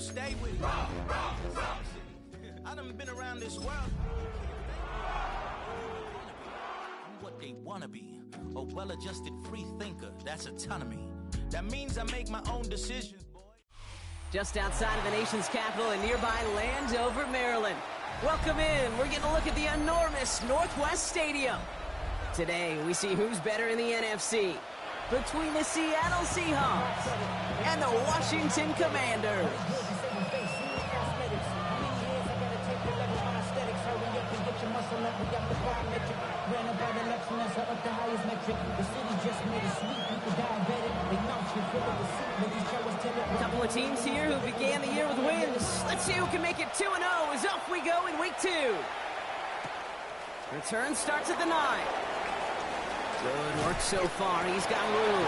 stay with it. I done been around this world. I'm what they wanna be. A well-adjusted free thinker. That's autonomy. That means I make my own decisions, boy. Just outside of the nation's capital in nearby Landover, Maryland. Welcome in. We're getting a look at the enormous Northwest Stadium. Today, we see who's better in the NFC between the Seattle Seahawks and the Washington Commanders. A couple of teams here who began the year with wins. Let's see who can make it 2-0 as off we go in week 2. Return starts at the 9. Good work so far. He's got room.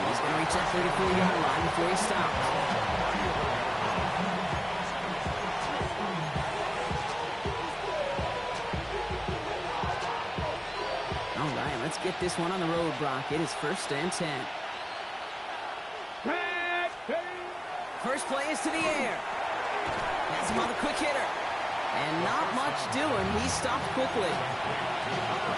He's going to reach that 34-yard line before he stops. All right, let's get this one on the road, Brock. It is 1st and 10. First play is to the air. Has him on the quick hitter. And not much doing. He stopped quickly.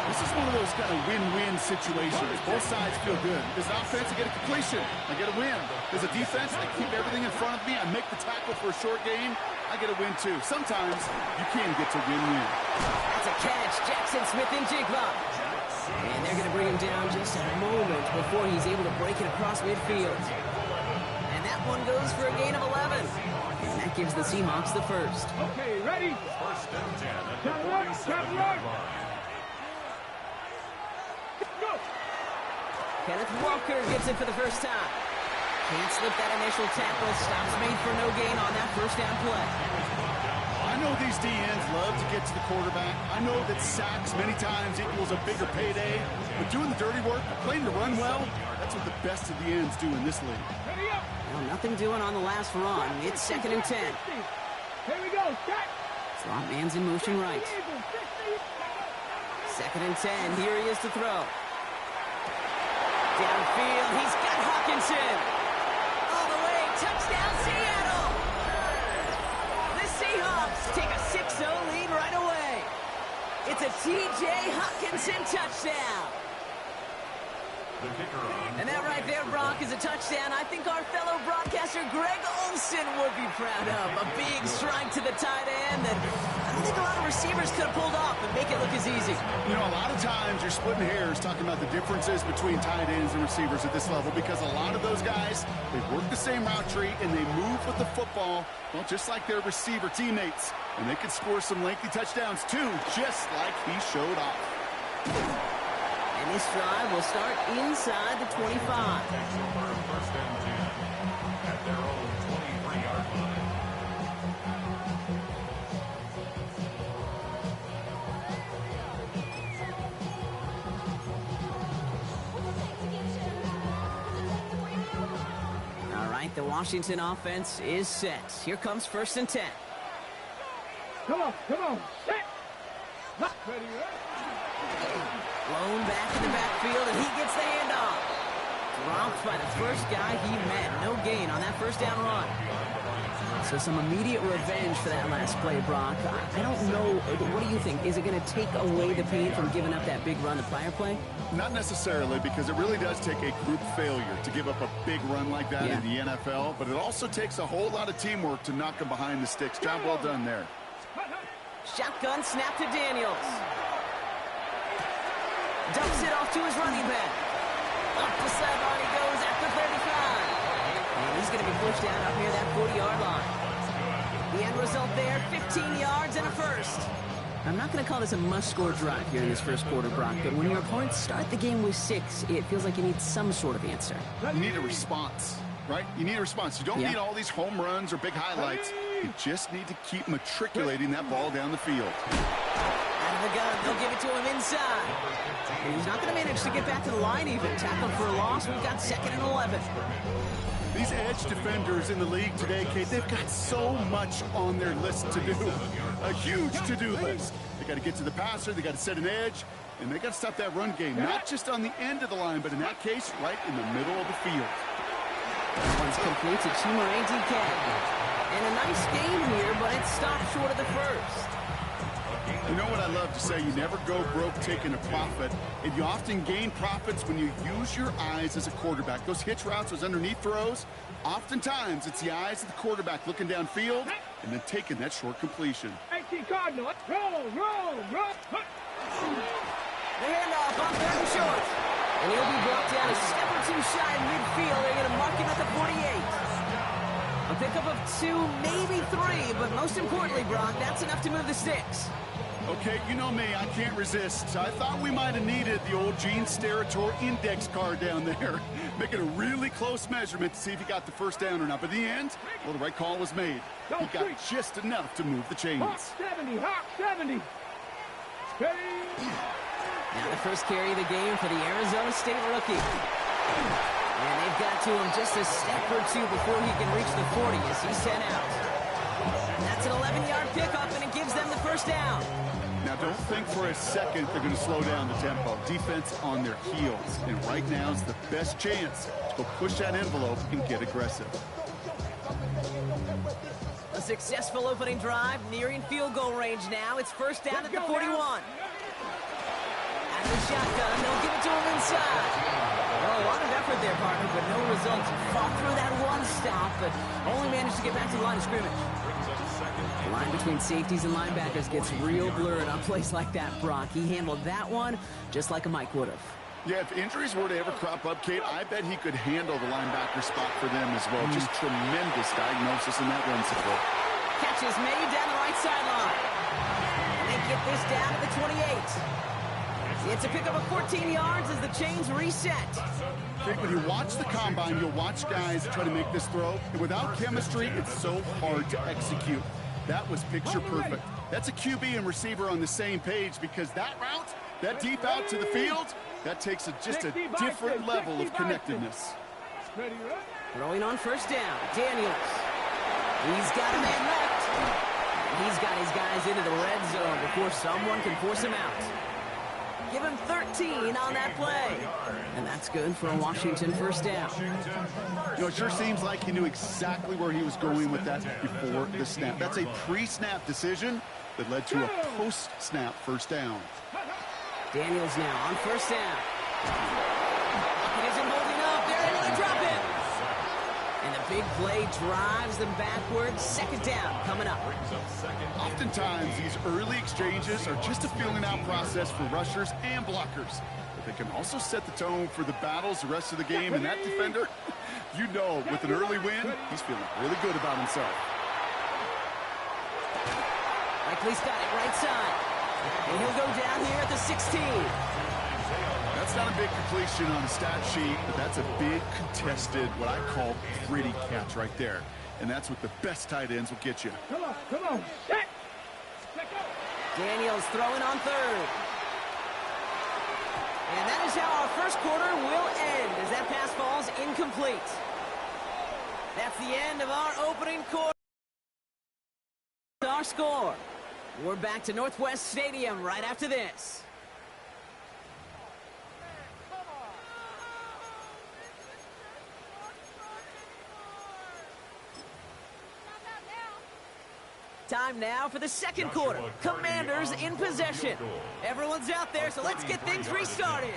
This is one of those kind of win-win situations. Both sides feel good. As an offense, I get a completion. I get a win. As a defense, I keep everything in front of me. I make the tackle for a short game. I get a win, too. Sometimes you can get to win-win. That's a catch. Jackson Smith and Jigba. And they're going to bring him down just a moment before he's able to break it across midfield. And that one goes for a gain of 11. And that gives the Seahawks the first. Okay, ready? 1st and 10 at the 47-yard line. Go! Kenneth Walker gets it for the first time. Can't slip that initial tackle. Stops made for no gain on that first down play. I know these DNs love to get to the quarterback. I know that sacks many times equals a bigger payday. But doing the dirty work, playing to run well, that's what the best of the ends do in this league. Ready up! Well, nothing doing on the last run. It's 2nd and 10. Here we go, set! Slot man's in motion right. 2nd and 10. Here he is to throw. Downfield. He's got Hawkinson. All the way. Touchdown, Seattle. The Seahawks take a 6-0 lead right away. It's a T.J. Hawkinson touchdown. And that right there, Brock, is a touchdown I think our fellow broadcaster Greg Olsen would be proud of. A big strike to the tight end that I don't think a lot of receivers could have pulled off and make it look as easy. You know, a lot of times you're splitting hairs talking about the differences between tight ends and receivers at this level because a lot of those guys, they work the same route tree and they move with the football, well, just like their receiver teammates. And they can score some lengthy touchdowns too, just like he showed off. And this drive will start inside the 25. 1st and 10 at their own 23-yard line. All right, the Washington offense is set. Here comes 1st and 10. Come on, set! Ready, Blown back in the backfield, and he gets the handoff. Dropped by the first guy he met. No gain on that first down run. So some immediate revenge for that last play, Brock. I don't know. What do you think? Is it going to take away the pain from giving up that big run the prior play? Not necessarily, because it really does take a group failure to give up a big run like that in the NFL, but it also takes a whole lot of teamwork to knock him behind the sticks. Job well done there. Shotgun snap to Daniels. Dumps it off to his running back. Up the sideline he goes at the 35. And he's going to be pushed down up near that 40-yard line. The end result there, 15 yards and a first. I'm not going to call this a must-score drive here in this first quarter, Brock, but when your opponents start the game with 6, it feels like you need some sort of answer. You need a response, right? You need a response. You don't need all these home runs or big highlights. You just need to keep matriculating that ball down the field. Out of the gun, they'll give it to him inside. And he's not going to manage to get back to the line even. Tackled for a loss. We've got 2nd and 11. These edge defenders in the league today, Kate, they've got so much on their list to do. A huge to-do list. They got to get to the passer, they got to set an edge, and they got to stop that run game. Not just on the end of the line, but in that case, right in the middle of the field. That one's complete to Chimere DK. And a nice game here, but it stopped short of the first. You know what I love to say? You never go broke taking a profit, and you often gain profits when you use your eyes as a quarterback. Those hitch routes, those underneath throws, oftentimes it's the eyes of the quarterback looking downfield and then taking that short completion. 18 Cardinal. Roll. The handoff on 3rd and short. And he'll be brought down a step or two shy of midfield. They're going to mark him at the 48. A pickup of 2, maybe 3, but most importantly, Brock, that's enough to move the sticks. Okay, you know me, I can't resist. I thought we might have needed the old Gene Steratore index card down there, making a really close measurement to see if he got the first down or not. But in the end, well, the right call was made. He got just enough to move the chains. Hawk 70. Steady. Now the first carry of the game for the Arizona State rookie. And they've got to him just a step or 2 before he can reach the 40 as he's sent out. That's an 11-yard pickup, and it gives them the first down. Now, don't think for a second they're going to slow down the tempo. Defense on their heels. And right now is the best chance to go push that envelope and get aggressive. A successful opening drive, nearing field goal range now. It's first down at the 41. Out of the shotgun, they'll give it to him inside. Well, a lot of effort there, partner, but no results. Fought through that one stop, but only managed to get back to the line of scrimmage. The line between safeties and linebackers gets real blurred on plays like that, Brock. He handled that one just like a Mike would have. Yeah, if injuries were to ever crop up, Kate, I bet he could handle the linebacker spot for them as well. Just tremendous diagnosis in that run support. Catch is made down the right sideline. And they get this down to the 28. It's a pickup of 14 yards as the chains reset. Kate, when you watch the combine, you'll watch guys try to make this throw. And without chemistry, it's so hard to execute. That was picture perfect. That's a QB and receiver on the same page because that route, that deep out to the field, that takes just a different level of connectedness. Throwing on first down, Daniels. He's got a man left. He's got his guys into the red zone before someone can force him out. Give him 13 on that play. And that's good for a Washington first down. You know, it sure seems like he knew exactly where he was going with that before the snap. That's a pre-snap decision that led to a post-snap first down. Daniels now on first down. He isn't holding up. They're able to drop him. And the big play drives them backwards. Second down coming up. Oftentimes, these early exchanges are just a feeling-out process for rushers and blockers. But they can also set the tone for the battles the rest of the game. And that defender, you know, with an early win, he's feeling really good about himself. Likely's got it right side. And he'll go down here at the 16. That's not a big completion on the stat sheet, but that's a big contested, what I call gritty catch right there. And that's what the best tight ends will get you. Come on. Set. Daniels throwing on third. And that is how our first quarter will end as that pass falls incomplete. That's the end of our opening quarter. Our score. We're back to Northwest Stadium right after this. Time now for the second quarter. Commanders in possession. Everyone's out there, so let's get things restarted.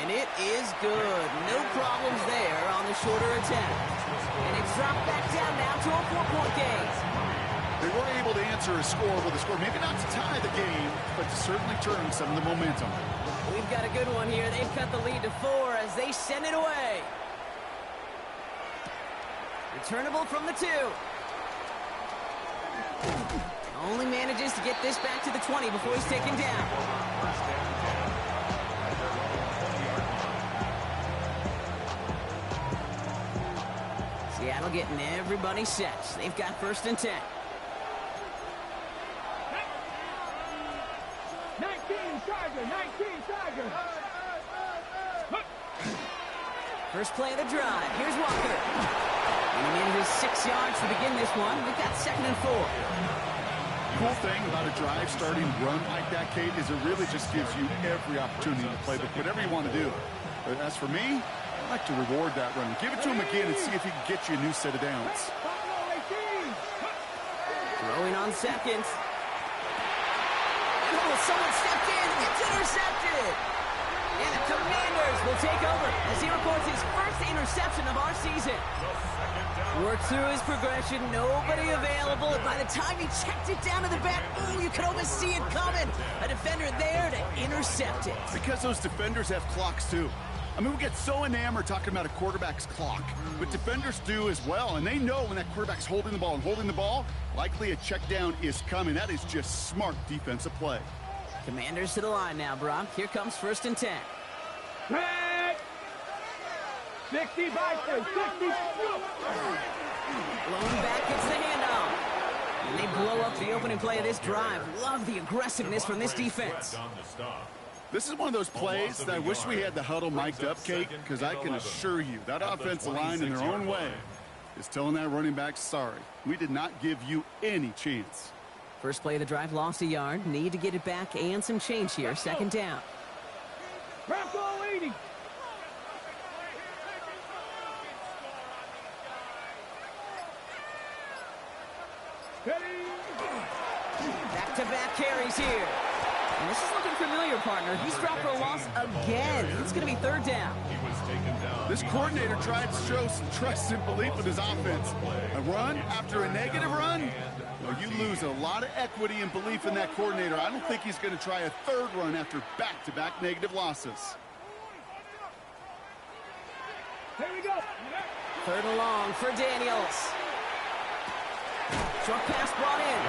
And it is good. No problems there on the shorter attempt. And it's dropped back down now to a 4-point game. They were able to answer a score with a score, maybe not to tie the game, but to certainly turn some of the momentum. We've got a good one here. They've cut the lead to 4 as they send it away. Returnable from the 2. Only manages to get this back to the 20 before he's taken down. Seattle getting everybody set. They've got first and 10. 19 Tiger. First play of the drive. Here's Walker. And he manages 6 yards to begin this one. We've got second and 4. Cool thing about a drive starting run like that, Kate, is it really just gives you every opportunity to play whatever you want to do. But as for me, I'd like to reward that run. Give it to him again and see if he can get you a new set of downs. Throwing on seconds. Oh, someone stepped in. It's intercepted. And the Commanders will take over as he records his first interception of our season. Worked through his progression. Nobody available. And by the time he checked it down to the back, ooh, you could almost see it coming. A defender there to intercept it. Because those defenders have clocks, too. I mean, we get so enamored talking about a quarterback's clock, but defenders do as well, and they know when that quarterback's holding the ball and holding the ball, likely a check down is coming. That is just smart defensive play. Commanders to the line now, Brock. Here comes 1st and 10. 60 by 60. Blowing back gets the handoff. And they blow up the opening play of this drive. Love the aggressiveness from this defense. This is one of those plays that I wish we had the huddle mic'd up, Kate, because I can assure you that offensive line in their own way is telling that running back, sorry, we did not give you any chance. First play of the drive, lost a yard. Need to get it back and some change here. 2nd down. Bronco 80. Back-to-back carries here. And this is looking familiar, partner. He's dropped for a loss again. It's going to be 3rd down. This coordinator tried to show some trust and belief in his offense. A run after a negative run? Well, you lose a lot of equity and belief in that coordinator. I don't think he's going to try a 3rd run after back-to-back negative losses. Here we go. 3rd and long for Daniels. Short pass brought in.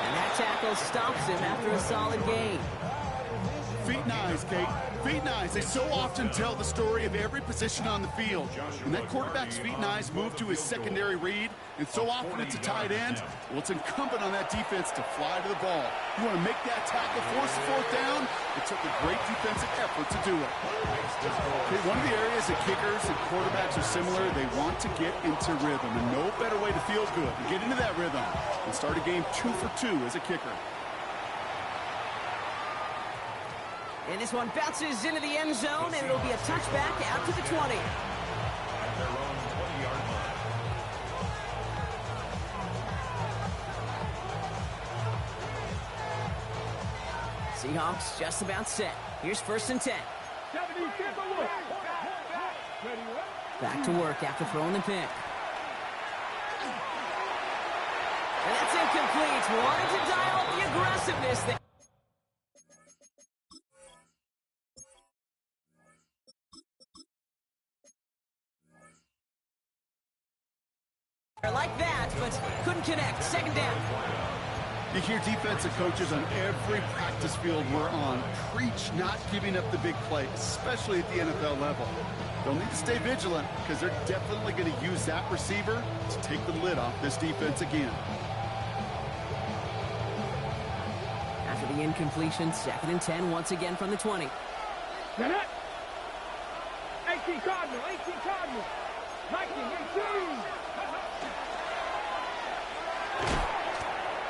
And that tackle stops him after a solid gain. Feet and eyes, Kate. Feet and eyes. They so often tell the story of every position on the field. When that quarterback's feet and eyes move to his secondary read, and so often it's a tight end, well, it's incumbent on that defense to fly to the ball. You want to make that tackle, force the 4th down. It took a great defensive effort to do it. Okay, one of the areas that kickers and quarterbacks are similar, they want to get into rhythm, and no better way to feel good than get into that rhythm and start a game 2 for 2 as a kicker. And this one bounces into the end zone, and it'll be a touchback out to the 20. Seahawks just about set. Here's 1st and 10. Back to work after throwing the pick. And that's incomplete. Wanted to dial up the aggressiveness there. Like that, but couldn't connect. 2nd down. You hear defensive coaches on every practice field we're on preach not giving up the big play, especially at the NFL level. They'll need to stay vigilant because they're definitely going to use that receiver to take the lid off this defense again. After the incompletion, 2nd and 10 once again from the 20. 18 Cardinal, 18 Cardinal. 19, 18.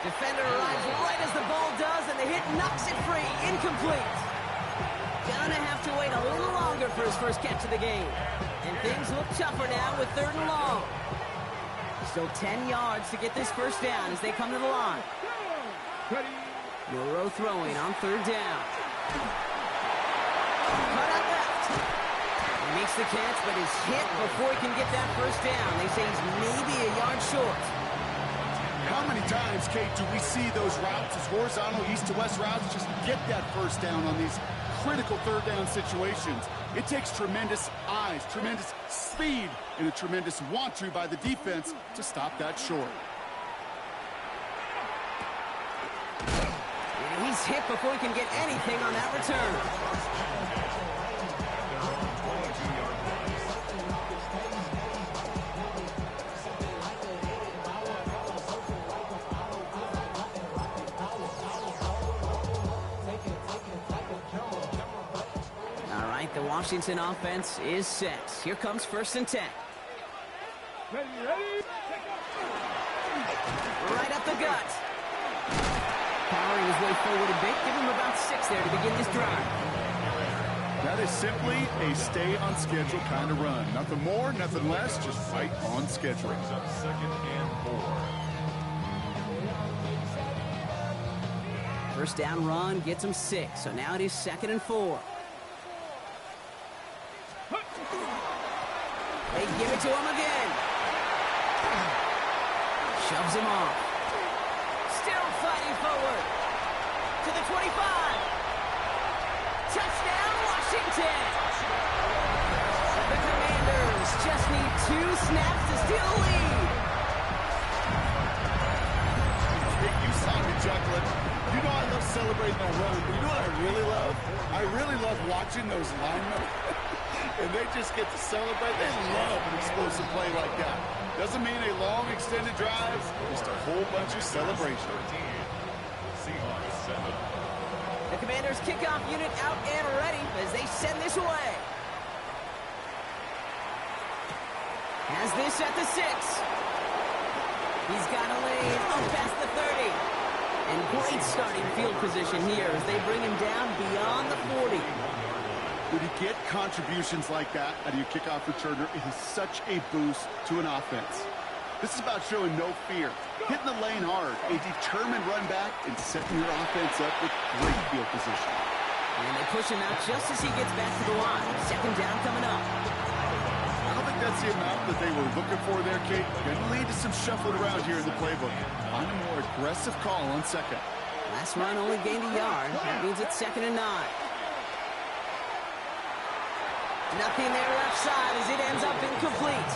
Defender arrives right as the ball does, and the hit knocks it free. Incomplete. Gonna have to wait a little longer for his first catch of the game. And things look tougher now with 3rd and long. Still 10 yards to get this 1st down as they come to the line. Moreau throwing on 3rd down. Cut out left. He makes the catch, but is hit before he can get that 1st down. They say he's maybe a yard short. How many times, Kate, do we see those routes, as horizontal east to west routes, just get that 1st down on these critical 3rd down situations? It takes tremendous eyes, tremendous speed, and a tremendous want-to by the defense to stop that short. And he's hit before he can get anything on that return. The Washington offense is set. Here comes 1st and 10. Ready. Right up the gut. Powering his way forward a bit. Give him about 6 there to begin this drive. That is simply a stay-on-schedule kind of run. Nothing more, nothing less, just right on schedule. Brings up 2nd and 4. First down run gets him 6, so now it is 2nd and 4. They give it to him again. Shoves him off. Still fighting forward. To the 25. Touchdown, Washington. The Commanders just need 2 snaps to steal the lead. You saw me juggling. You know I love celebrating that run, but you know what I really love? I really love watching those linemen. And they just get to celebrate. They love an explosive play like that. Doesn't mean a long, extended drive, just a whole bunch of celebration. Seahawks 7. The Commanders' kickoff unit out and ready as they send this away. Has this at the 6. He's got a lane up past the 30. And great starting field position here as they bring him down beyond the 40. When you get contributions like that out of your kickoff returner, it is such a boost to an offense. This is about showing no fear, hitting the lane hard, a determined run back, and setting your offense up with great field position. And they push him out just as he gets back to the line. 2nd down coming up. I don't think that's the amount that they were looking for there, Kate. Going to lead to some shuffling around here in the playbook. On a more aggressive call on 2nd. Last run only gained a yard. That means it's 2nd and 9. Nothing there left side as it ends up incomplete.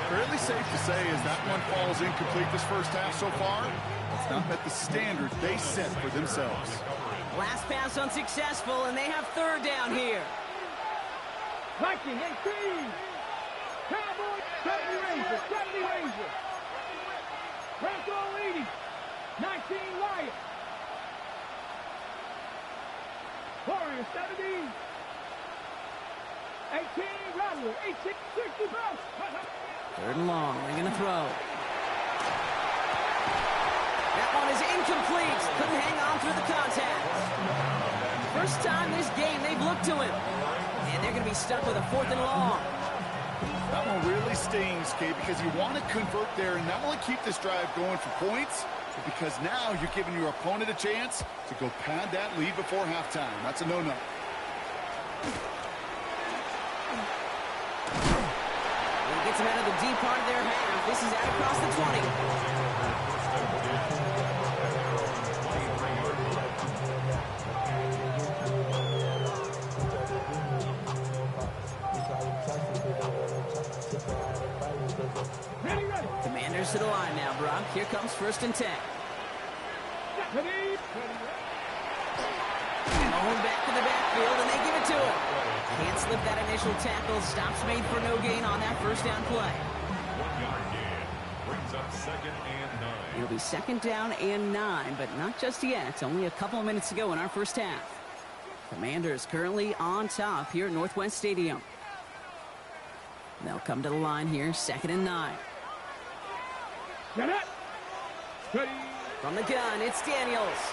Fairly safe to say as that one falls incomplete this first half so far, it's not met the standard they set for themselves. Last pass unsuccessful, and they have 3rd down here. Viking 18. Cowboys 70 Rangers. 70 Rangers. Bronco 80. 19 Lions. Warriors 70. 18 Rattler. 18 60 Bucks. 3rd and long. They're going to throw. That one is incomplete. Couldn't hang on through the contact. First time this game they've looked to him. And they're going to be stuck with a 4th and long. That one really stings, Kate, because you want to convert there and not only keep this drive going for points, but because now you're giving your opponent a chance to go pad that lead before halftime. That's a no-no. He gets him out of the deep part of their half. This is out across the 20. Commanders to the line now, Brock. Here comes 1st and 10. Going back to the backfield, and they give it to him. Can't slip that initial tackle. Stops made for no gain on that first down play. 1-yard gain. Brings up 2nd and 9. It'll be 2nd down and 9, but not just yet. It's only a couple of minutes to go in our first half. Commanders currently on top here at Northwest Stadium. They'll come to the line here, 2nd and 9. From the gun, it's Daniels.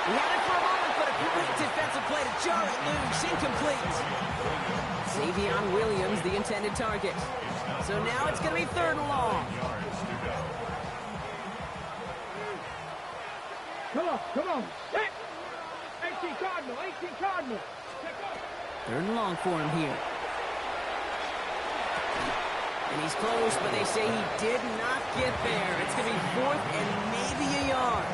He had it for a moment, but a great defensive play to jar it loose. Incomplete. Savion Williams, the intended target. So now it's going to be 3rd and long. Come on. 18 Cardinal. 18 Cardinal. 3rd and long for him here. And he's close, but they say he did not get there. It's going to be 4th and maybe a yard.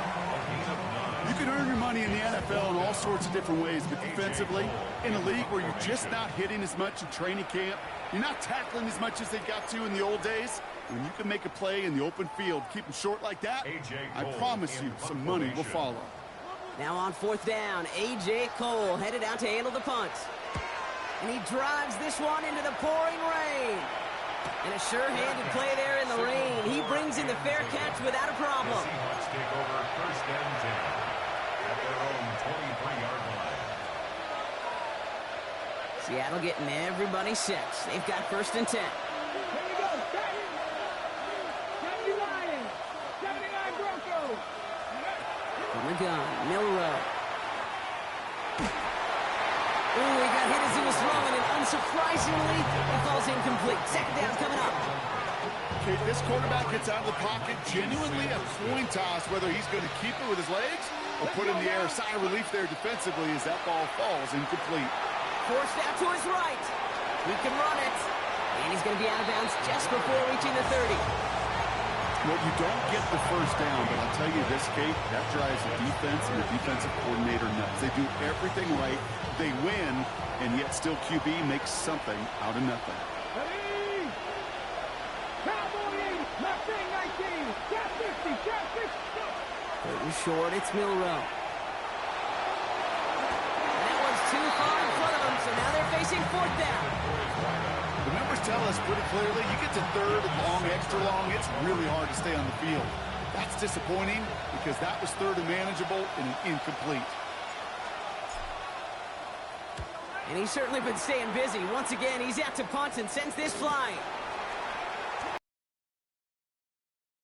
You can earn your money in the NFL in all sorts of different ways, but defensively, in a league where you're just not hitting as much in training camp, you're not tackling as much as they got to in the old days, when you can make a play in the open field, keep them short like that, I promise you some money will follow. Now on 4th down, A.J. Cole headed out to handle the punt. And he drives this one into the pouring rain. And a sure-handed play there in the rain. He brings in the fair catch without a problem. The Seahawks take over 1st and 10 at their own 23-yard line. Seattle getting everybody set. They've got 1st and 10. Here we go. 70 Lions. 79 Broncos. From the gun, Milrow. Ooh, he got hit as he was throwing, and unsurprisingly, it falls incomplete. Second down coming up. Okay, this quarterback gets out of the pocket, genuinely a coin toss, whether he's going to keep it with his legs or put it in the air. Sigh of relief there defensively as that ball falls incomplete. Forced out to his right. He can run it. And he's going to be out of bounds just before reaching the 30. Well, you don't get the first down, but I'll tell you this, Kate, that drives the defense and the defensive coordinator nuts. They do everything right. They win, and yet still QB makes something out of nothing. Ready? Cowboy 80, Mustang 19, Cat 50, Cat 50. Third and short, it's Milrow. And that one's too far in front of them, so now they're facing fourth down. The numbers tell us pretty clearly, you get to third and long, extra long, it's really hard to stay on the field. That's disappointing because that was third and manageable and incomplete. And he's certainly been staying busy. Once again, he's out to punt and sends this flying.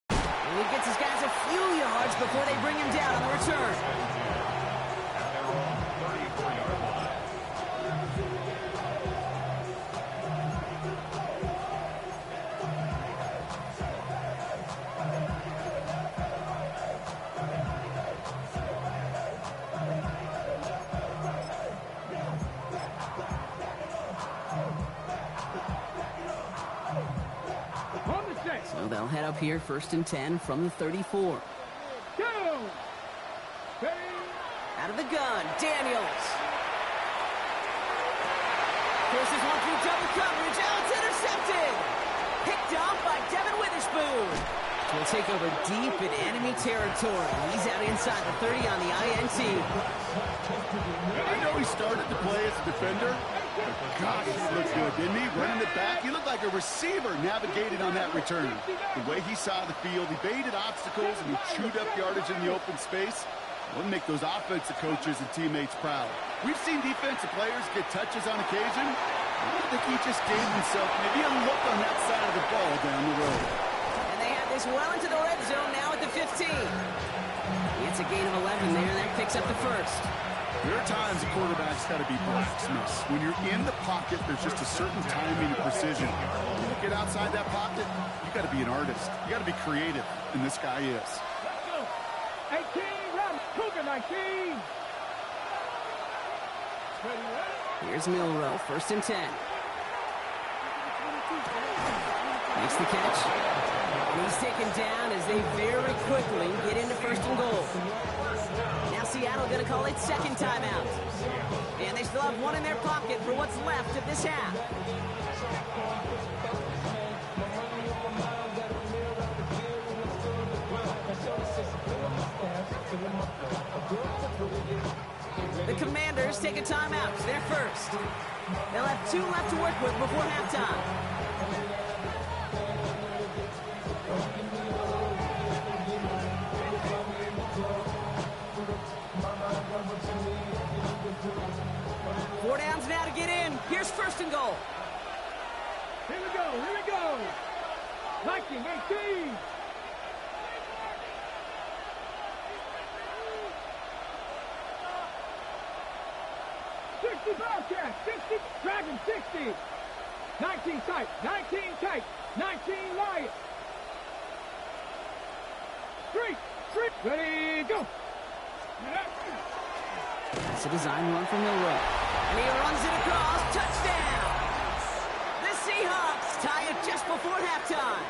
And he gets his guys a few yards before they bring him down on the return. So they'll head up here, 1st and 10 from the 34. Go! Ready? Out of the gun, Daniels. Forces one through double coverage. Oh, it's intercepted. Picked off by Devin Witherspoon. Will take over deep in enemy territory. He's out inside the 30 on the INT. I know he started to play as a defender. Gosh, he looked good, didn't he? Running it back, he looked like a receiver navigating on that return. The way he saw the field, he baited obstacles and he chewed up yardage in the open space. Wouldn't make those offensive coaches and teammates proud. We've seen defensive players get touches on occasion. I think he just gave himself maybe a look on that side of the ball down the road. And they have this well into the red zone now at the 15. It's a gain of 11 there, and that picks up the first. There are times a quarterback's got to be blacksmiths. When you're in the pocket, there's just a certain timing and precision. When you get outside that pocket, you got to be an artist. You got to be creative, and this guy is. Let's go. 18, run. Cougar 19. Here's Milrow, 1st and 10. Makes the catch. And he's taken down as they very quickly get into 1st and goal. Now Seattle going to call it second timeout. And they still have one in their pocket for what's left of this half. The Commanders take a timeout. They're first. They'll have 2 left to work with before halftime. Four downs now to get in. Here's 1st and goal. Here we go. Here we go. 19, 18. Bobcat, 60, Dragon 60, 19 tight, 19 tight, 19 Lion. Street, ready, go. That's a design run from Milrow. And he runs it across, touchdown. The Seahawks tie it just before halftime.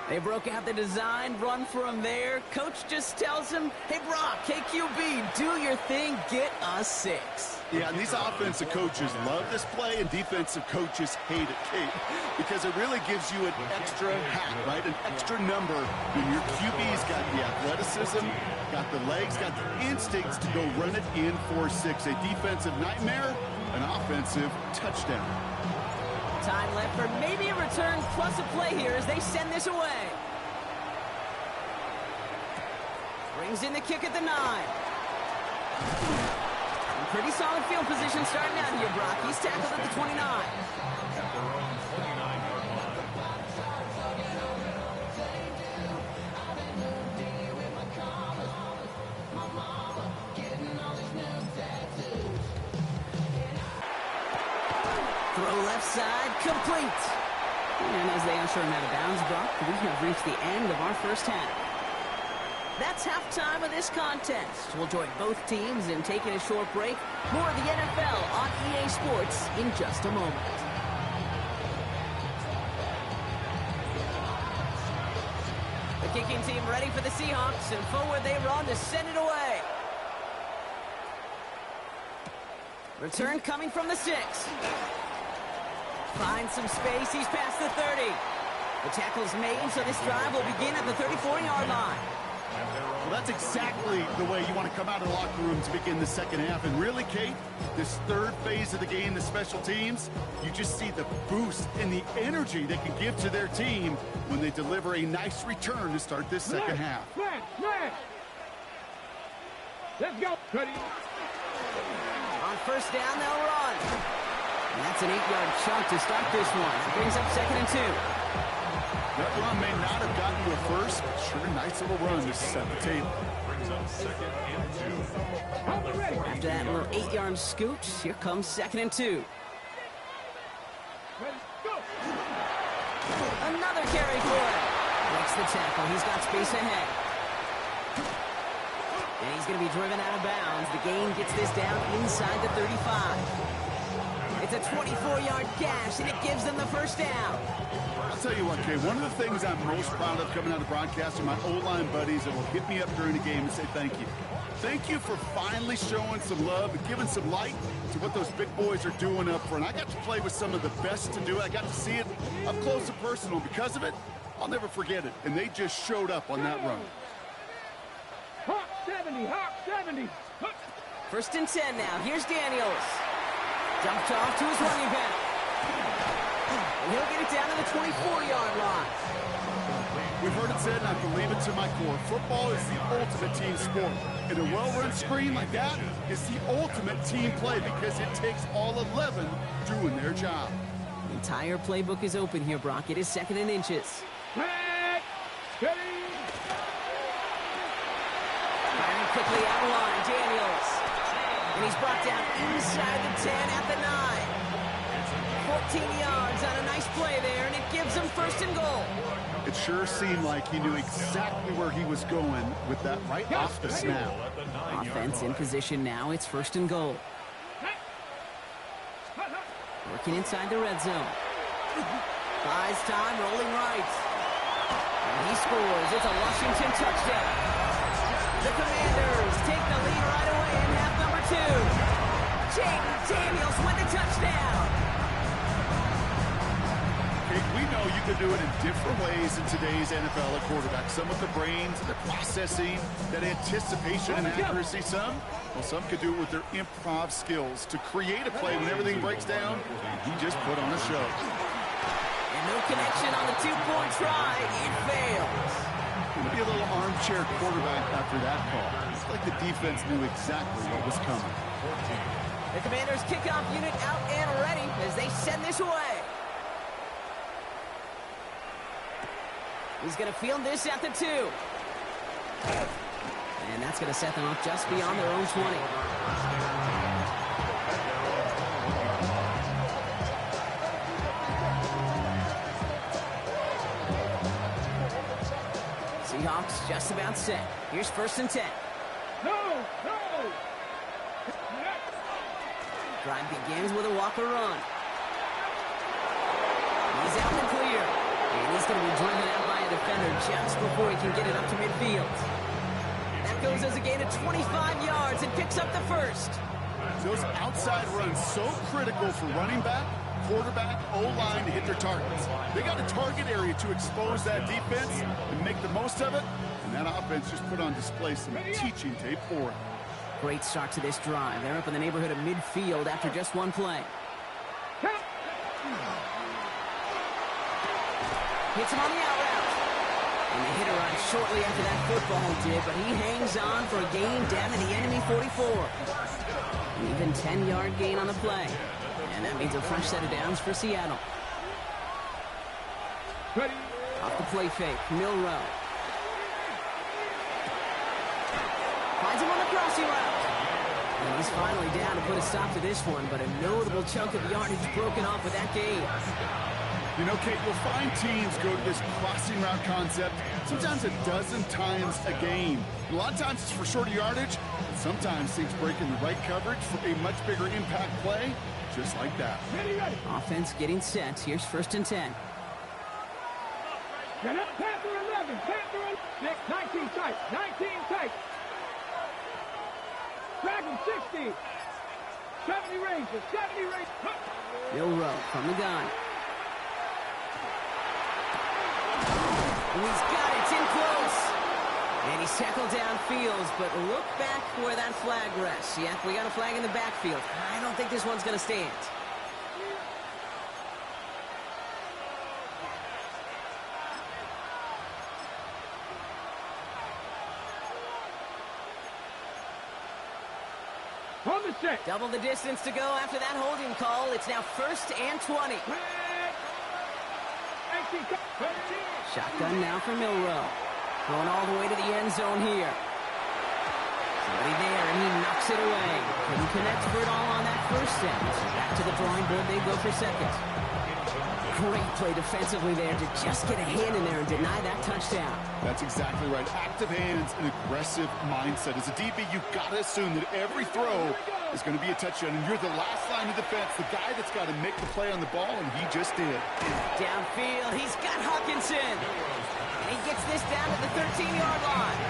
They broke out the design run for him there. Coach just tells him, hey, Brock, KQB, do your thing, get us 6. Yeah, and these offensive coaches love this play, and defensive coaches hate it, Kate, because it really gives you an extra hat, right, an extra number when your QB's got the athleticism, got the legs, got the instincts to go run it in for 6. A defensive nightmare, an offensive touchdown. Time left for maybe a return plus a play here as they send this away. Brings in the kick at the 9. Pretty solid field position starting out here, Brock. He's tackled at the 29. At their own 29-yard line. Throw left side, complete. And as they usher him out of bounds, Brock, we have reached the end of our first half. That's halftime of this contest. We'll join both teams in taking a short break. More of the NFL on EA Sports in just a moment. The kicking team ready for the Seahawks, and forward they run to send it away. Return coming from the 6. Finds some space. He's past the 30. The tackle's made, so this drive will begin at the 34-yard line. Well, that's exactly the way you want to come out of the locker room to begin the second half. And really, Kate, this third phase of the game, the special teams, you just see the boost and the energy they can give to their team when they deliver a nice return to start this second half. Smash! Let's go. Ready. On first down, they'll run. And that's an 8-yard chunk to start this one. It brings up 2nd and 2. That run may not have gotten to a first, but sure a nice little run to set the table. Brings up 2nd and 2. After that little 8-yard scooch, here comes 2nd and 2. Ready, go. Another carry for it. Breaks the tackle. He's got space ahead. And he's going to be driven out of bounds. The gain gets this down inside the 35. It's a 24-yard gash, and it gives them the first down. I'll tell you what, Kay, one of the things I'm most proud of coming out of broadcasting, my O-line buddies that will hit me up during the game and say thank you. Thank you for finally showing some love and giving some light to what those big boys are doing up front. I got to play with some of the best to do it. I got to see it up close and personal. Because of it, I'll never forget it. And they just showed up on that run. Hawk 70, Hawk 70. Hawk. 1st and 10 now. Here's Daniels. Jumped off to his running back. And he'll get it down to the 24-yard line. We've heard it said, and I believe it to my core, football is the ultimate team sport. And a well-run screen like that is the ultimate team play because it takes all 11 doing their job. The entire playbook is open here, Brock. It is 2nd and inches. Back. Ready. Firing quickly out of line, Daniels. And he's brought down inside the 10 at the 9. 14 yards on a nice play there, and it gives him 1st and goal. It sure seemed like he knew exactly where he was going with that right off the snap. Offense in position now. It's 1st and goal. Working inside the red zone. Buys time, rolling right. And he scores. It's a Washington touchdown. The Commanders take the lead right away in half number 2. Jaden Daniels with the touchdown. We know you can do it in different ways in today's NFL at quarterback. Some with the brains, the processing, that anticipation and accuracy. Some could do it with their improv skills to create a play when everything breaks down. He just put on a show. And no connection on the 2-point try. It fails. Going to be a little armchair quarterback after that call. It's like the defense knew exactly what was coming. The Commanders' kickoff unit out and ready as they send this away. He's going to field this at the 2. And that's going to set them up just beyond their own 20. Seahawks just about set. Here's 1st and 10. No. Drive begins with a Walker run. He's out in the clear. And he's going to be driven out by a defender just before he can get it up to midfield. That goes as a gain of 25 yards and picks up the 1st. Those outside runs so critical for running back, quarterback, O-line to hit their targets. They got a target area to expose that defense and make the most of it. And that offense just put on display some teaching tape for it. Great start to this drive. They're up in the neighborhood of midfield after just one play. Hits him on the out route. And the hit arrives shortly after that football did, but he hangs on for a gain down to the enemy 44. An even 10-yard gain on the play. And that means a fresh set of downs for Seattle. Ready. Off the play fake, Milrow. Finds him on the crossing route. And he's finally down to put a stop to this one, but a notable chunk of yardage broken off with that gain. You know, Kate, you'll find teams go to this crossing route concept sometimes a dozen times a game. A lot of times it's for shorter yardage, and sometimes teams break in the right coverage for a much bigger impact play, just like that. Offense getting set. Here's 1st and 10. Get up, Panther 11, Panther 6, 19 tight, 19 tight. Dragon 60, 70 ranges, 70 ranges. Milroe from the gun. And he's got it, it's in close. And he's tackled downfield, but look back where that flag rests. Yeah, we got a flag in the backfield. I don't think this one's going to stand. On the set. Double the distance to go after that holding call. It's now 1st and 20. Shotgun now for Milroe. Going all the way to the end zone here. Somebody there, and he knocks it away. Couldn't connect for it all on that first down. So back to the drawing board, they go for 2nd. Great play defensively there to just get a hand in there and deny that touchdown. That's exactly right. Active hands and aggressive mindset. As a DB, you've got to assume that every throw is going to be a touchdown, and you're the last line of defense, the guy that's got to make the play on the ball, and he just did. Downfield, he's got Hawkinson. And he gets this down to the 13-yard line.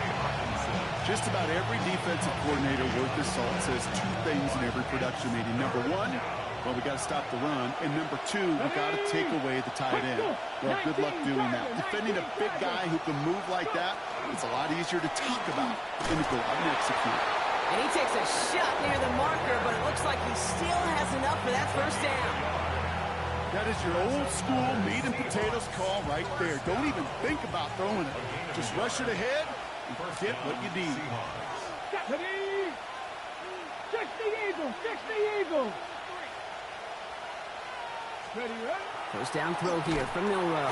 Just about every defensive coordinator worth his salt says two things in every production meeting. Number one, well, we got to stop the run. And number two, we got to take away the tight end. Well, good luck doing that. Defending a big guy who can move like that, it's a lot easier to talk about than to go out and execute. And he takes a shot near the marker, but it looks like he still has enough for that first down. That is your old school meat and potatoes call right there. Don't even think about throwing it. Just rush it ahead and get what you need. 60 Eagles, 60 Eagles. Ready, ready? First down throw here from Milroe.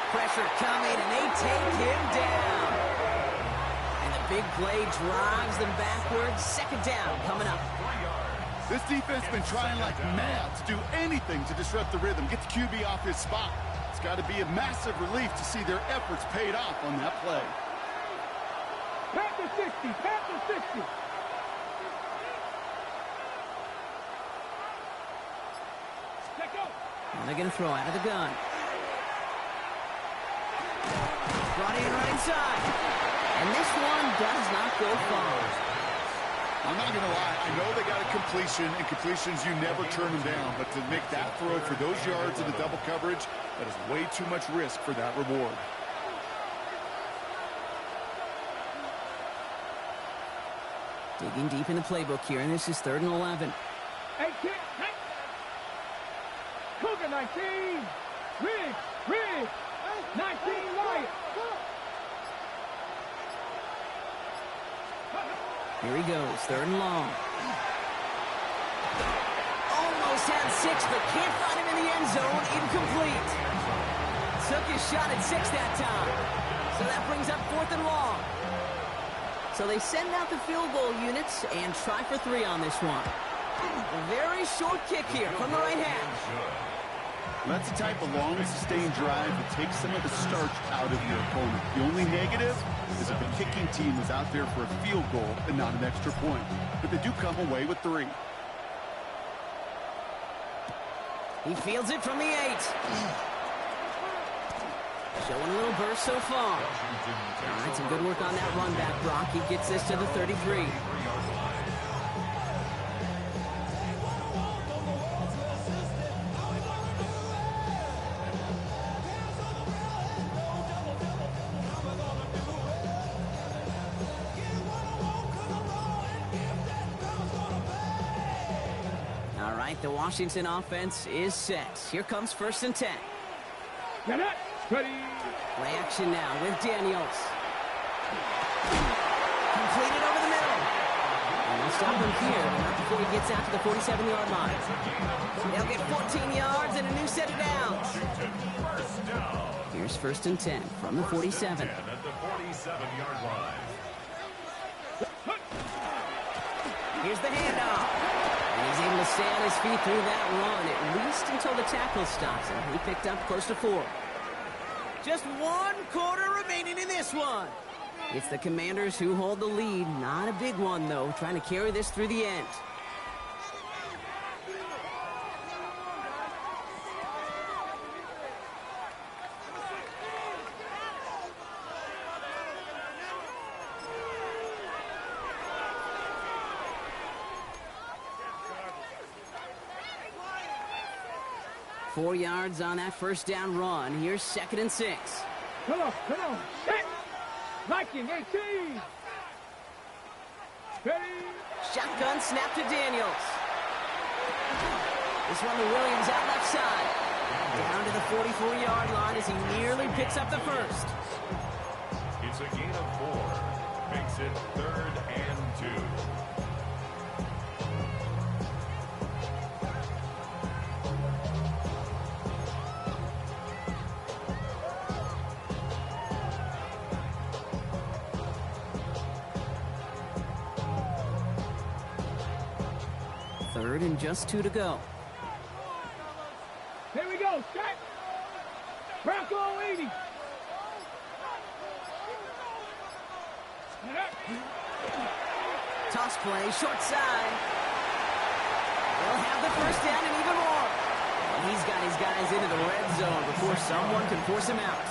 Pressure coming, and they take him down. And the big play drives them backwards. 2nd down coming up. This defense has been trying like mad to do anything to disrupt the rhythm, get the QB off his spot. It's got to be a massive relief to see their efforts paid off on that play. Panther 60, Panther 60. And they're going to throw out of the gun. Brought in right side. And this one does not go far. I'm not going to lie. I know they got a completion, and completions, you never turn them down. But to make that throw for those yards in the double coverage, that is way too much risk for that reward. Digging deep in the playbook here, and this is 3rd and 11. 18, Cougar 19, Riggs, 19 Wyatt. Here he goes, 3rd and long. Almost had 6, but can't find him in the end zone. Incomplete. Took his shot at 6 that time. So that brings up 4th and long. So they send out the field goal units and try for 3 on this one. A very short kick here from the right hand. That's the type of long, sustained drive that takes some of the starch out of your opponent. The only negative is if the kicking team is out there for a field goal and not an extra point. But they do come away with 3. He fields it from the 8. Showing a little burst so far. All right, some good work on that run back, Brock. He gets this to the 33. All right, the Washington offense is set. Here comes 1st and 10. Get it, ready. Play action now with Daniels. Completed over the middle. And they'll stop him here, but not before he gets out to the 47-yard line. They'll get 14 yards and a new set of downs. Here's 1st and 10 from the 47. At the 47-yard line. Here's the handoff. And he's able to stay on his feet through that run, at least until the tackle stops him. He picked up close to 4. Just 1 quarter remaining in this one. It's the Commanders who hold the lead. Not a big one, though, trying to carry this through the end. Four yards on that first down run. Here's 2nd and 6. Come on. Set. Viking 18. Ready. Shotgun snap to Daniels. This one to Williams out left side. Down to the 44-yard line as he nearly picks up the first. It's a gain of 4. Makes it 3rd and 2. Third and just 2 to go. Here we go. Set. Bronco 80. Toss play, short side. They'll have the first down and even more. He's got his guys into the red zone before someone can force him out.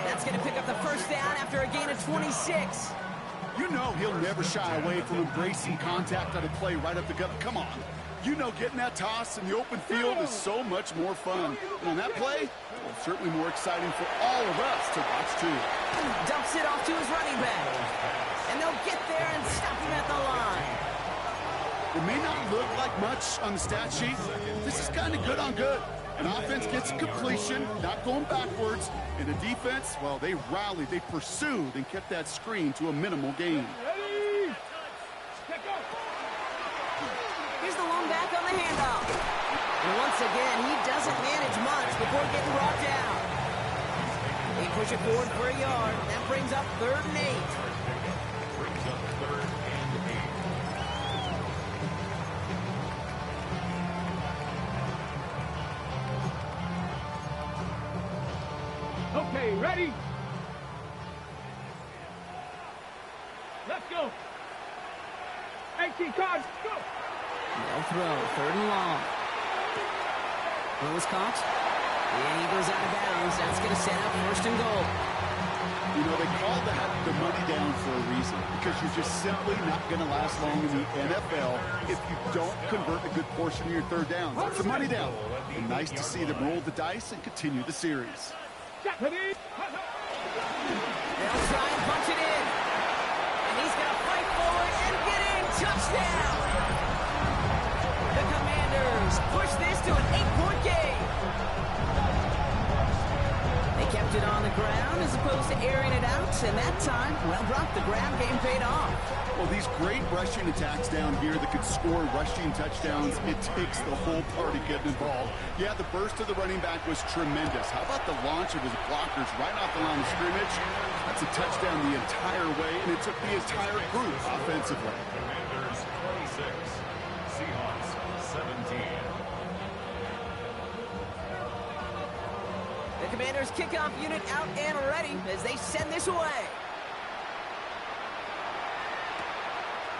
That's going to pick up the first down after a gain of 26. You know he'll never shy away from embracing contact on a play right up the gut. Come on. You know getting that toss in the open field is so much more fun. And on that play, well, certainly more exciting for all of us to watch, too. Dumps it off to his running back. And they'll get there and stop him at the line. It may not look like much on the stat sheet. This is kind of good on good. An offense gets a completion, not going backwards. And the defense, well, they rallied, they pursued, and kept that screen to a minimal gain. Ready. Set go. Here's the lone back on the handoff. And once again, he doesn't manage much before getting brought down. They push it forward for a yard. That brings up 3rd and 8. Brings up 3rd and 8. Okay, ready? Let's go. 18 cards, go. They'll throw, 3rd and long. Willis caught. And he goes out of bounds. That's going to set up 1st and goal. You know, they call that the money down for a reason, because you're just simply not going to last long in the NFL if you don't convert a good portion of your 3rd downs. That's a money down. And nice to see them roll the dice and continue the series. Ready. They'll try and punch it in. And he's going to fight forward and get in. Touchdown! The Commanders push this to an 8-point game. They kept it on the ground as opposed to airing it out. And that time, well, Brock, the ground game paid off. Well, these great rushing attacks down here that could score rushing touchdowns, it takes the whole party getting involved. Yeah, the burst of the running back was tremendous. How about the launch of his blockers right off the line of scrimmage? That's a touchdown the entire way, and it took the entire group offensively. Commanders 26, Seahawks 17. The Commanders kickoff unit out and ready as they send this away.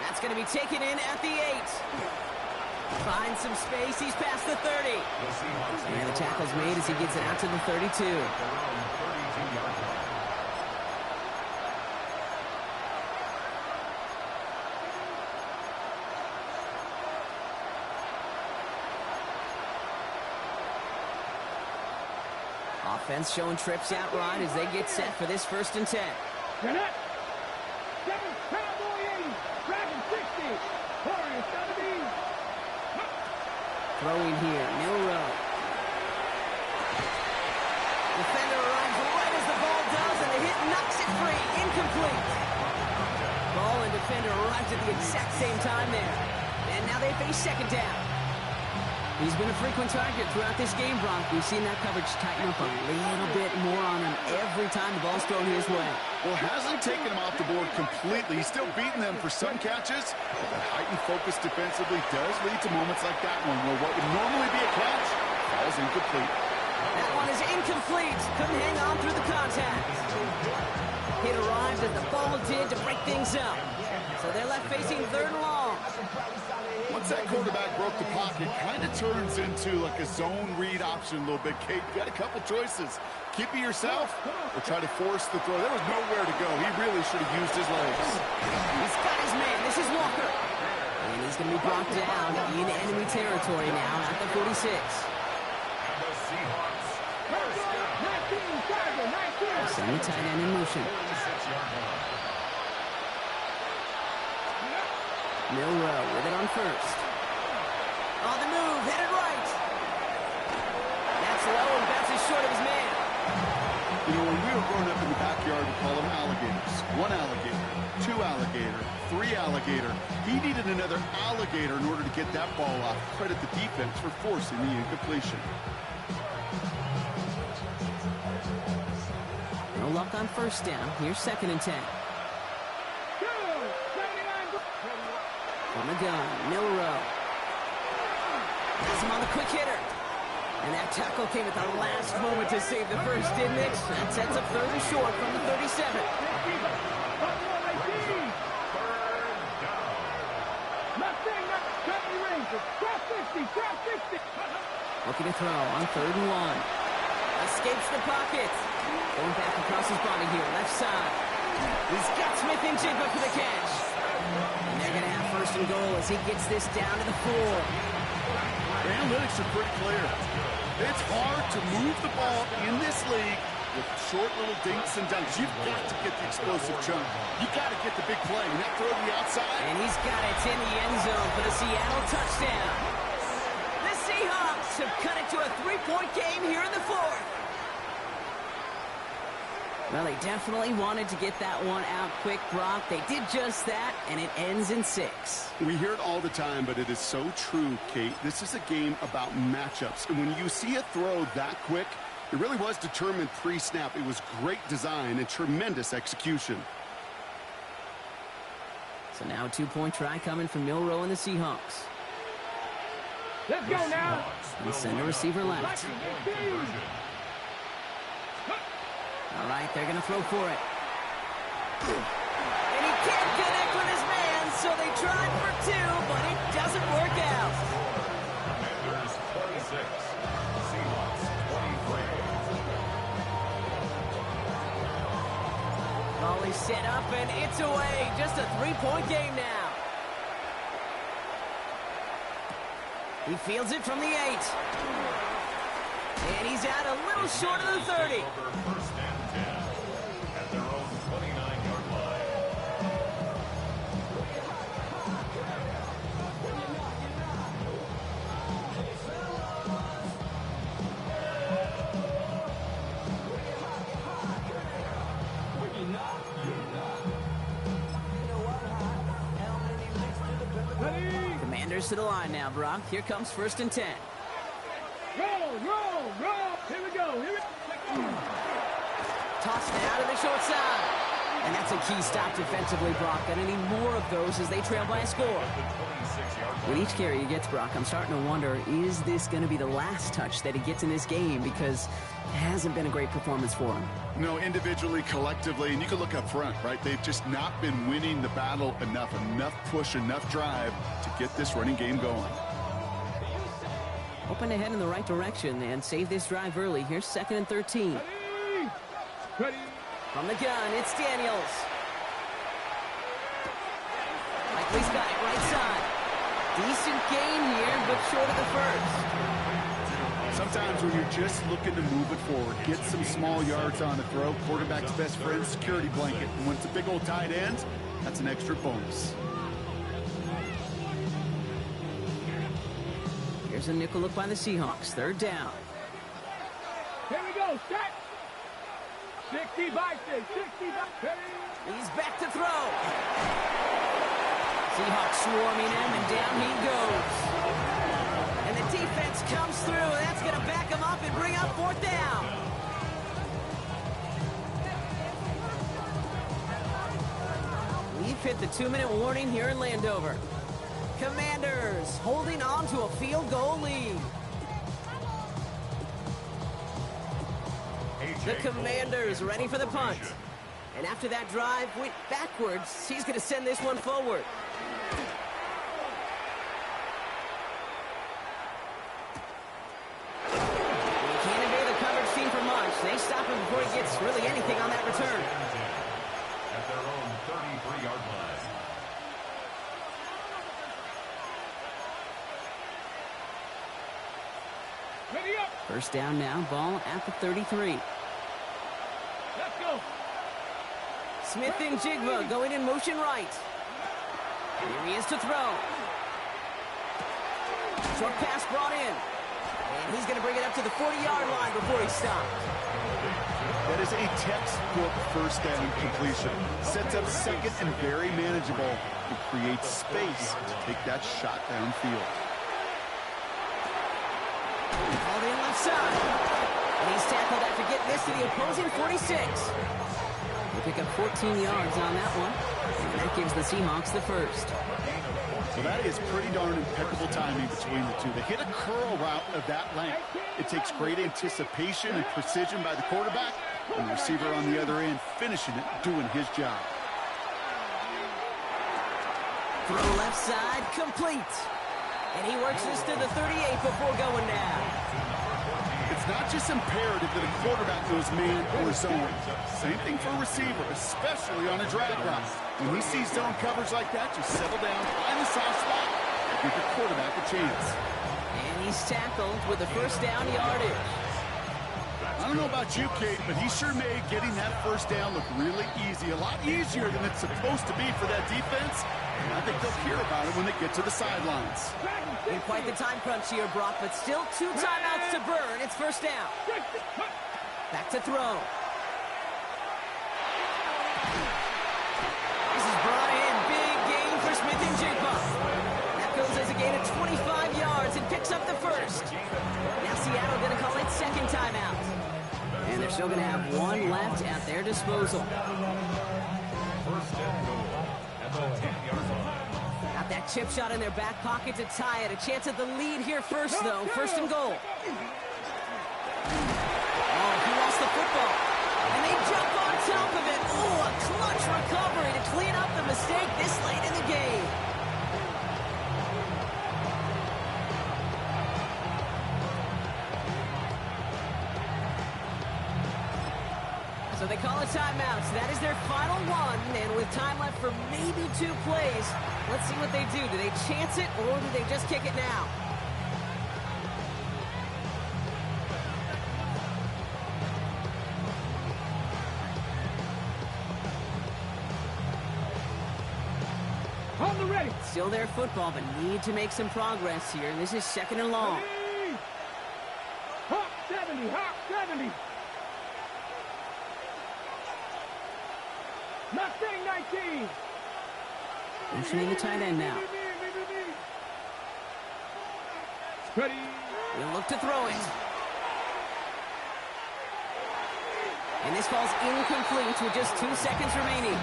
That's going to be taken in at the 8. Finds some space. He's past the 30. And the tackle's made as he gets it out to the 32. Offense showing trips out right as they get set for this 1st and 10. Jeanette. 7, Cowboy 80. Dragon 60. Warrior 17. Throwing here, Milrow. Defender arrives right as the ball does, and the hit knocks it free. Incomplete. Ball and defender arrives at the exact same time there. And now they face 2nd down. He's been a frequent target throughout this game, Brock. We've seen that coverage tighten up a little bit more on him every time the ball's thrown his way. Well, hasn't taken him off the board completely. He's still beating them for some catches. But that heightened focus defensively does lead to moments like that one, where what would normally be a catch falls incomplete. That one is incomplete. Couldn't hang on through the contact. Hit arrived as the ball did to break things up. So they're left facing 3rd and long. Once that quarterback broke the pocket, kind of turns into like a zone read option a little bit, Kate. You got a couple choices. Keep it yourself or try to force the throw. There was nowhere to go. He really should have used his legs. He's got his man. This is Walker. And he's going to be brought down in enemy territory now at the 46. Send the tight end in motion. Milrow with it on first. On the move, headed right. That's low and bounces short of his man. You know, when we were growing up in the backyard, we call them alligators. 1 alligator, 2 alligator, 3 alligator. He needed another alligator in order to get that ball off. Credit the defense for forcing the incompletion. No luck on first down. Here's 2nd and 10. On the gun, Milrow. Has him on the quick hitter. And that tackle came at the last moment to save the first, didn't it? That sets up 3rd and short from the 37. Looking to throw on 3rd and 1. Escapes the pocket. Going back across his body here, left side. He's got Smith in shape up for the catch. And they're going to have 1st and goal as he gets this down to the 4. The analytics are pretty clear. It's hard to move the ball in this league with short little dinks and dunks. You've got to get the explosive chunk. You've got to get the big play. And that throw to the outside. And he's got it in the end zone for the Seattle touchdown. The Seahawks have cut it to a 3-point game here in the 4th. Well, they definitely wanted to get that one out quick, Brock. They did just that, and it ends in 6. We hear it all the time, but it is so true, Kate. This is a game about matchups. And when you see a throw that quick, it really was determined pre-snap. It was great design and tremendous execution. So now a 2-point try coming from Milrow and the Seahawks. Let's go now. And send a receiver left. All right, they're going to throw for it. And he can't connect with his man, so they tried for 2, but it doesn't work out. Commanders 26, Seahawks 23. Ball is set up, and it's away. Just a 3-point game now. He fields it from the 8. And he's out a little short of the 30. First and 10 at their own 29-yard line. Commanders to the line now, Brock. Here comes 1st and 10. Roll. Here we go. Tossed it out of the short side. And that's a key stop defensively, Brock. Gonna need more of those as they trail by a score. With each carry he gets, Brock, I'm starting to wonder, is this going to be the last touch that he gets in this game? Because it hasn't been a great performance for him. No, individually, collectively, and you can look up front, right? They've just not been winning the battle enough push, enough drive to get this running game going. Hoping to head in the right direction and save this drive early. Here's 2nd and 13. Ready. From the gun, it's Daniels. Likely's got it right side. Decent gain here, but short of the 1st. Sometimes when you're just looking to move it forward, get some small yards on the throw, quarterback's best friend, security blanket. And when it's a big old tight end, that's an extra bonus. Here's a nickel look by the Seahawks. 3rd down. Here we go. Set. 60 by 6. 60 by 6. He's back to throw. Seahawks swarming him, and down he goes. And the defense hit the 2-minute warning here in Landover. Commanders holding on to a field goal lead. The Commanders ready for the punt. And after that drive went backwards, he's going to send this one forward. He can't evade the coverage team for much. They stop him before he gets really anything on that return. At their own 33-yard line. Ready up. First down now, ball at the 33. Let's go. Smith and Jigba going in motion right. Here he is to throw. Short pass brought in. And he's going to bring it up to the 40-yard line before he stops. That is a textbook first down completion. Sets up second and very manageable. It creates space to take that shot downfield. Called in left side. And he's tackled after getting this to the opposing 46. They pick up 14 yards on that one. And that gives the Seahawks the first. So that is pretty darn impeccable timing between the two. They hit a curl route of that length. It takes great anticipation and precision by the quarterback, and the receiver on the other end finishing it, doing his job. Throw left side, complete. And he works this to the 38 before going down. It's not just imperative that a quarterback knows man or zone. Same thing for a receiver, especially on a drag route. When he sees zone coverage like that, just settle down, find the soft spot, and give the quarterback a chance. And he's tackled with a first down yardage. I don't know about you, Kate, but he sure made getting that first down look really easy. A lot easier than it's supposed to be for that defense. And I think they'll hear about it when they get to the sidelines. In quite the time crunch here, Brock, but still 2 timeouts to burn. It's first down. Back to throw. This is brought in. Big gain for Smith and Jigba. That goes as a gain of 25 yards and picks up the first. Now Seattle going to call it second timeout. And they're still going to have one left at their disposal. First and goal at the 10-yard line. Got that chip shot in their back pocket to tie it. A chance at the lead here first, though. First and goal. Oh, he lost the football. And they jump on top of it. Oh, a clutch recovery to clean up the mistake this late in the game. So they call a timeout. So that is their final one. And with time left for maybe 2 plays, let's see what they do. Do they chance it or do they just kick it now? On the ready. Still their football, but need to make some progress here. This is second and long. Hop 70, hop 70. Mustang 19. Motioning the tight end now. Ready. We'll look to throw it. And this falls incomplete with just 2 seconds remaining.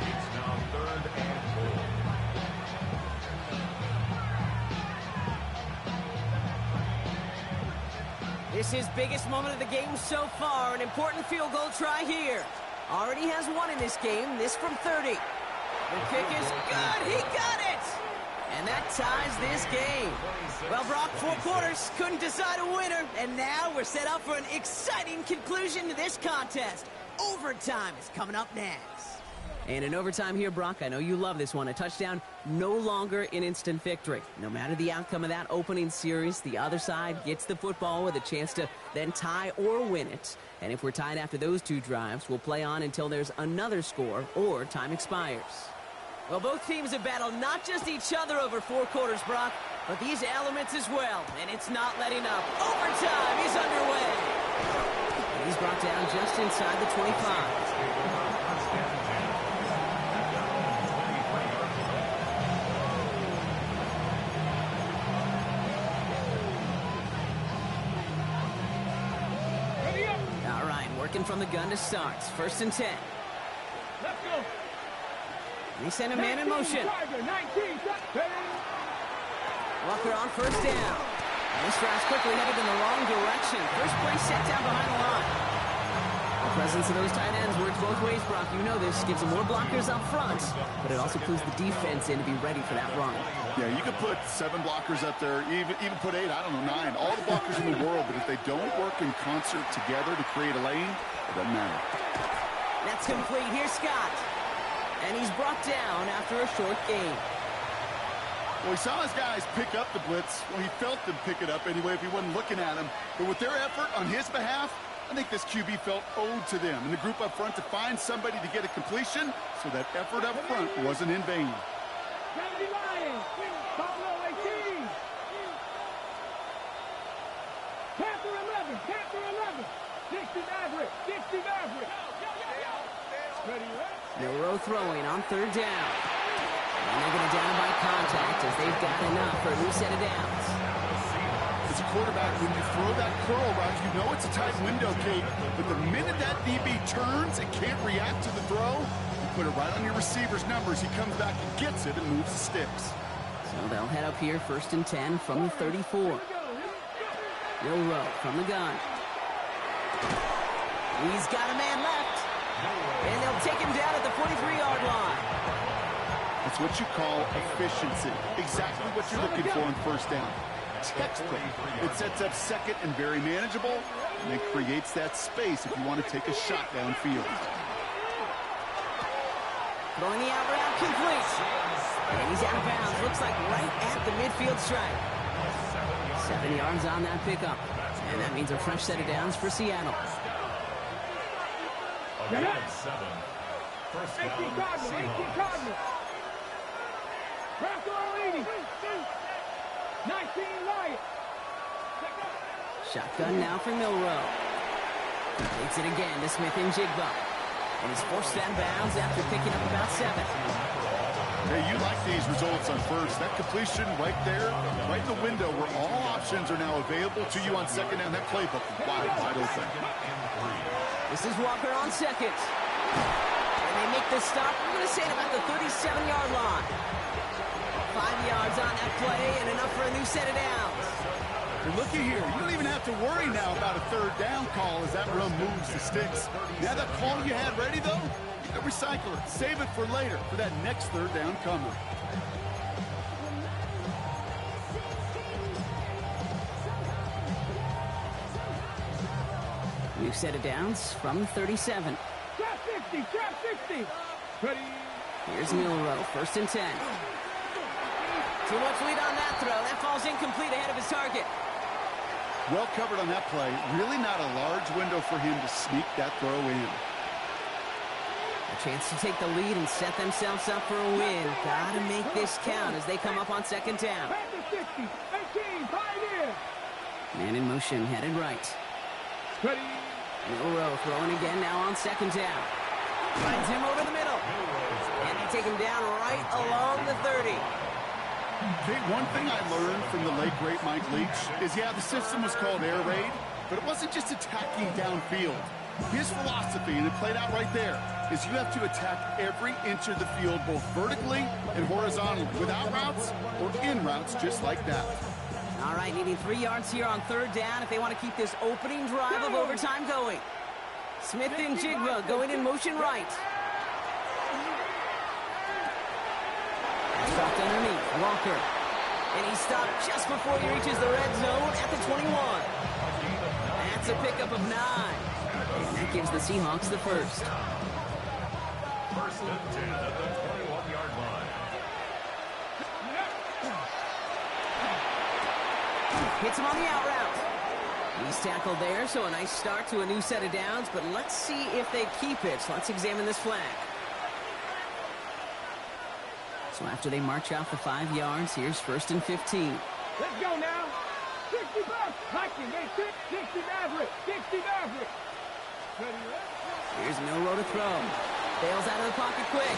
It's now third and goal. This is biggest moment of the game so far. An important field goal try here. Already has one in this game. This from 30. The kick is good. He got it. And that ties this game. Well, Brock, 4 quarters couldn't decide a winner. And now we're set up for an exciting conclusion to this contest. Overtime is coming up next. And in overtime here, Brock, I know you love this one. A touchdown, no longer an instant victory. No matter the outcome of that opening series, the other side gets the football with a chance to then tie or win it. And if we're tied after those 2 drives, we'll play on until there's another score or time expires. Well, both teams have battled not just each other over 4 quarters, Brock, but these elements as well. And it's not letting up. Overtime is underway. And he's brought down just inside the 25. From the gun to start. First and 10. They send a man in motion. Walker on first down. This drive's quickly headed in the wrong direction. First play set down behind the line. The presence of those tight ends works both ways, Brock. You know this. Gives them more blockers up front, but it also clues the defense in to be ready for that run. Yeah, you could put 7 blockers up there, even put 8, I don't know, 9. All the blockers in the world, but if they don't work in concert together to create a lane, it doesn't matter. That's complete. Here's Scott. And he's brought down after a short gain. Well, he saw his guys pick up the blitz. Well, he felt them pick it up anyway if he wasn't looking at him. But with their effort on his behalf, I think this QB felt owed to them and the group up front to find somebody to get a completion, so that effort up front wasn't in vain. Milroe throwing on third down. And they're going to down by contact as they've got enough for a new set of downs. As a quarterback, when you throw that curl route, you know it's a tight window, Kate. But the minute that DB turns and can't react to the throw, you put it right on your receiver's numbers. He comes back and gets it and moves the sticks. So they'll head up here first and 10 from the 34. Milroe from the gun. He's got a man left. And they'll take him down at the 43-yard line. That's what you call efficiency. Exactly what you're looking for on first down. Textbook. It sets up second and very manageable, and it creates that space if you want to take a shot downfield. Throwing the out route complete. And he's out of bounds. Looks like right at the midfield stripe. 7 yards on that pickup. And that means a fresh set of downs for Seattle. Okay, 7. First down, Seahawks. Shotgun now for Milroe. Takes it again to Smith and Jigba. And he's forced out of bounds after picking up about 7. Hey, you like these results on first. That completion right there, right in the window where all options are now available to you on second down. That playbook wide open. This is Walker on second. And they make the stop, I'm going to say, at about the 37-yard line. 5 yards on that play and enough for a new set of downs. And looky here, you don't even have to worry now about a third down call as that run moves the sticks. Now that call you had ready, though, you can recycle it. Save it for later for that next third down coming. New set of downs from 37. Trap 60. Ready. Here's Milroe, first and 10. Too much lead on that throw. That falls incomplete ahead of his target. Well covered on that play. Really not a large window for him to sneak that throw in. A chance to take the lead and set themselves up for a win. Gotta make this count as they come up on second down. Man in motion, headed right. Ready. Milroe throwing again now on second down. Finds him over the middle. And they take him down right along the 30. Okay, one thing I learned from the late, great Mike Leach is, yeah, the system was called air raid, but it wasn't just attacking downfield. His philosophy, and it played out right there, is you have to attack every inch of the field, both vertically and horizontally, without routes or in routes, just like that. All right, needing 3 yards here on third down if they want to keep this opening drive of overtime going. Smith and Jigba going in motion right. Dropped underneath, Walker. And he stopped just before he reaches the red zone at the 21. That's a pickup of 9. And that gives the Seahawks the first. First and 10 at the 21-yard line. Hits him on the out route. He's tackled there, so a nice start to a new set of downs, but let's see if they keep it. Let's examine this flag. So after they march out the 5 yards, here's first and 15. Let's go now. 60 bucks. Hiking, they 60 Maverick. 60 Maverick. Here's Milroe to throw. Bails out of the pocket quick.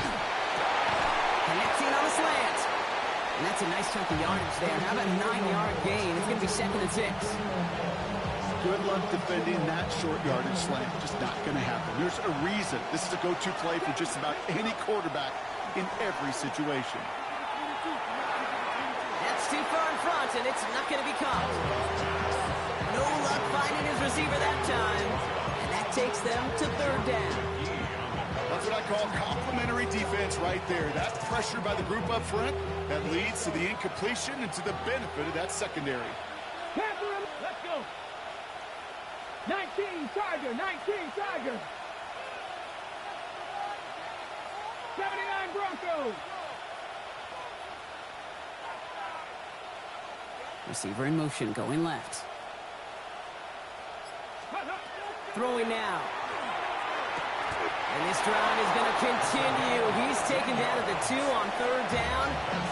Connecting on the slant. And that's a nice chunk of yardage there. How about a 9-yard gain? It's going to be second and 6. Good luck defending that short yardage slant. Just not going to happen. There's a reason. This is a go-to play for just about any quarterback in every situation. That's too far in front, and it's not going to be caught. No luck finding his receiver that time, and that takes them to third down. That's what I call complimentary defense right there. That pressure by the group up front, that leads to the incompletion and to the benefit of that secondary. Let's go. 19 Tiger, 19 Tiger. 79 Broncos. Receiver in motion, going left. Throwing now. And this drive is going to continue. He's taken down at the 2 on third down.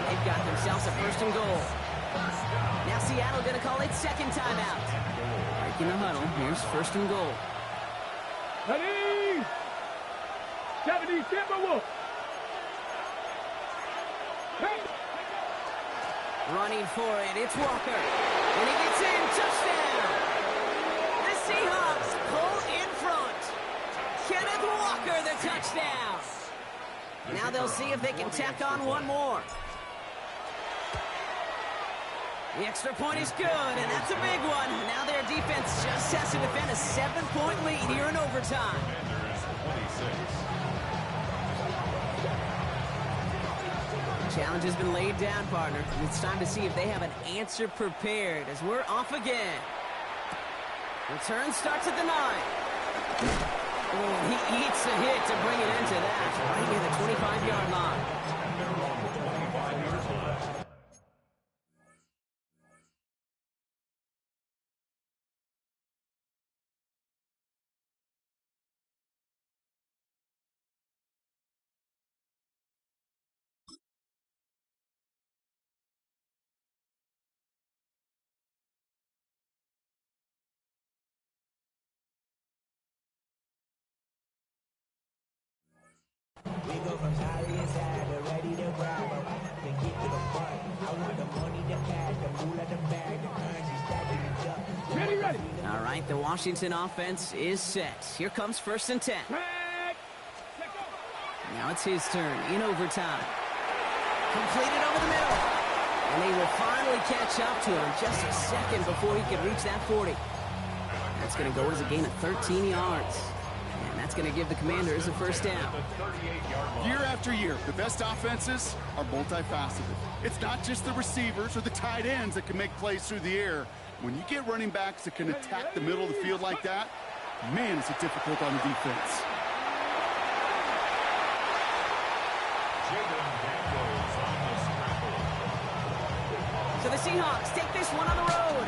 They've got themselves a first and goal. Now Seattle going to call it second timeout. Breaking the huddle. Here's first and goal. Ready? 70 Timberwolves. Hey. Running for it, it's Walker. And he gets in, touchdown! The Seahawks pull in front. Kenneth Walker, the touchdown! Now they'll see if they can tack on one more. The extra point is good, and that's a big one. Now their defense just has to defend a 7-point lead here in overtime. Challenge has been laid down, partner. And it's time to see if they have an answer prepared as we're off again. Return starts at the 9. Oh, he eats a hit to bring it into that. Right near the 25-yard line. We go from Charlie inside to ready to grab them. Then get to the front. I want the money, the cash, the moolah, the bag, the currency, stacking it up. Ready, ready. All right, the Washington offense is set. Here comes first and 10. Now it's his turn in overtime. Completed over the middle. And they will finally catch up to him just a second before he can reach that 40. That's going to go as a gain of 13 yards. And that's going to give the Commanders a first down. Year after year, the best offenses are multifaceted. It's not just the receivers or the tight ends that can make plays through the air. When you get running backs that can attack the middle of the field like that, man, is it difficult on the defense. So the Seahawks take this one on the road.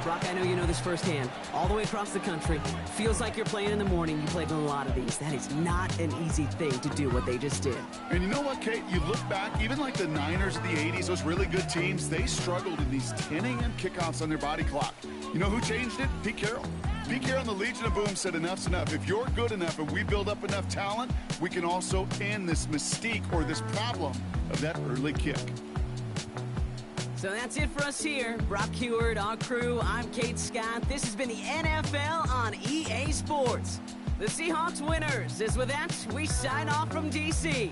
Brock, I know you know this firsthand. All the way across the country. Feels like you're playing in the morning. You played in a lot of these. That is not an easy thing to do what they just did. And you know what, Kate? You look back, even like the Niners of the 80s, those really good teams, they struggled in these 10 a.m. kickoffs on their body clock. You know who changed it? Pete Carroll. Pete Carroll and the Legion of Boom said enough's enough. If you're good enough and we build up enough talent, we can also end this mystique or this problem of that early kick. So that's it for us here. Brock Heward, our crew, I'm Kate Scott. This has been the NFL on EA Sports. The Seahawks winners. As with that, we sign off from D.C.